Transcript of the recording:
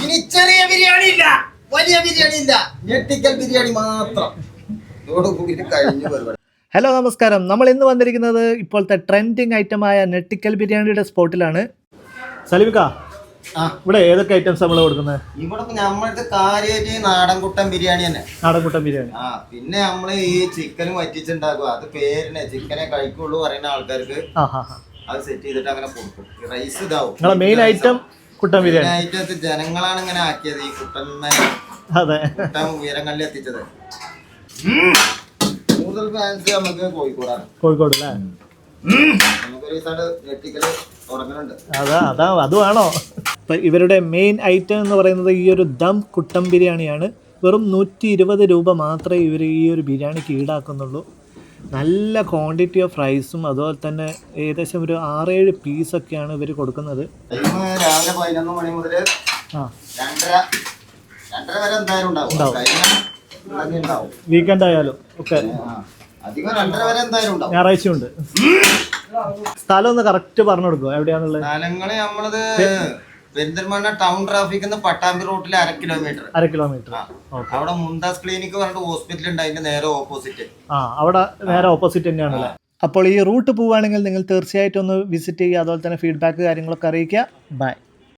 ഇനി ചെറിയ ബിരിയാണി ഇല്ല, വലിയ ബിരിയാണി ഇല്ല, ഞെട്ടിക്കൽ ബിരിയാണി മാത്രം. ഇതോടുകൂടി കഴിഞ്ഞു പരിപാടി. ഹലോ നമസ്കാരം. നമ്മൾ ഇന്ന് വന്നിരിക്കുന്നത് ഇപ്പോഴത്തെ ട്രെൻഡിങ് ഐറ്റമായ ഞെട്ടിക്കൽ ബിരിയാണിയുടെ സ്പോട്ടിലാണ്. സലീമിക്ക, ഇവിടെ ഏതൊക്കെ ഐറ്റംസ് നമ്മൾ കൊടുക്കുന്നത്? ഇവിടെ നമ്മൾക്ക് കാര്യമായിട്ട് നാടൻകുട്ടൻ ബിരിയാണി തന്നെ. നാടൻകുട്ടൻ ബിരിയാണി. പിന്നെ നമ്മള് ഈ ചിക്കനും വറ്റിച്ചുണ്ടാക്കും. അത് പേരിനെ ചിക്കനെ കഴിക്കുള്ളൂ പറയുന്ന ആൾക്കാർക്ക് അത് സെറ്റ് ചെയ്തിട്ട് അങ്ങനെ കൊടുക്കും. റൈസ് ഇതാവും. നിങ്ങളെ മെയിൻ ഐറ്റം കുട്ടൻ ബിരിയാണി. ഐറ്റം ജനങ്ങളാണ് ഇങ്ങനെ ആക്കിയത്. ഈ കുട്ടനെ കുട്ടൻ ഉയരങ്ങളിൽ എത്തിച്ചത്. കൂടുതൽ ഫാൻസ് നമുക്ക് കോഴിക്കോടാണ്. കോഴിക്കോട് അല്ലേ? നമുക്കൊരു ദിവസമായിട്ട് ഞെട്ടിക്കല് തുടങ്ങുന്നുണ്ട്. അതുവാണോ? അപ്പം ഇവരുടെ മെയിൻ ഐറ്റം എന്ന് പറയുന്നത് ഈ ഒരു ദം കുട്ടൻ ബിരിയാണിയാണ്. വെറും 120 രൂപ മാത്രമേ ഇവർ ഈ ഒരു ബിരിയാണിക്ക് ഈടാക്കുന്നുള്ളൂ. നല്ല ക്വാണ്ടിറ്റി ഓഫ് റൈസും അതുപോലെ തന്നെ ഏകദേശം ഒരു 6-7 പീസൊക്കെയാണ് ഇവർ കൊടുക്കുന്നത്. രാവിലെ 11 മണി മുതൽ 2:30 വരെ എന്തായാലും ഉണ്ടാവും. വീക്കെൻഡ് ആയാലും ഒക്കെ ഞായറാഴ്ച ഉണ്ട്. സ്ഥലം ഒന്ന് കറക്റ്റ് പറഞ്ഞു കൊടുക്കുമോ എവിടെയാണുള്ളത്? സ്ഥലങ്ങള് നമ്മളത് പെരിന്തൽമണ്ണ ടൗൺ ട്രാഫിക് പട്ടാമ്പി റോട്ടിൽ 1/2 കിലോമീറ്റർ. അവിടെ മുന്താസ് ക്ലിനിക് പറഞ്ഞിട്ട് ഹോസ്പിറ്റൽ ഉണ്ട്, അതിന്റെ നേരെ ഓപ്പോസിറ്റ്. അവിടെ നേരെ ഓപ്പോസിറ്റ് തന്നെയാണല്ലേ? അപ്പോൾ ഈ റൂട്ട് പോവുകയാണെങ്കിൽ നിങ്ങൾ തീർച്ചയായിട്ടും ഒന്ന് വിസിറ്റ് ചെയ്യുക. അതുപോലെ തന്നെ ഫീഡ്ബാക്ക് കാര്യങ്ങളൊക്കെ അറിയിക്കുക. ബൈ.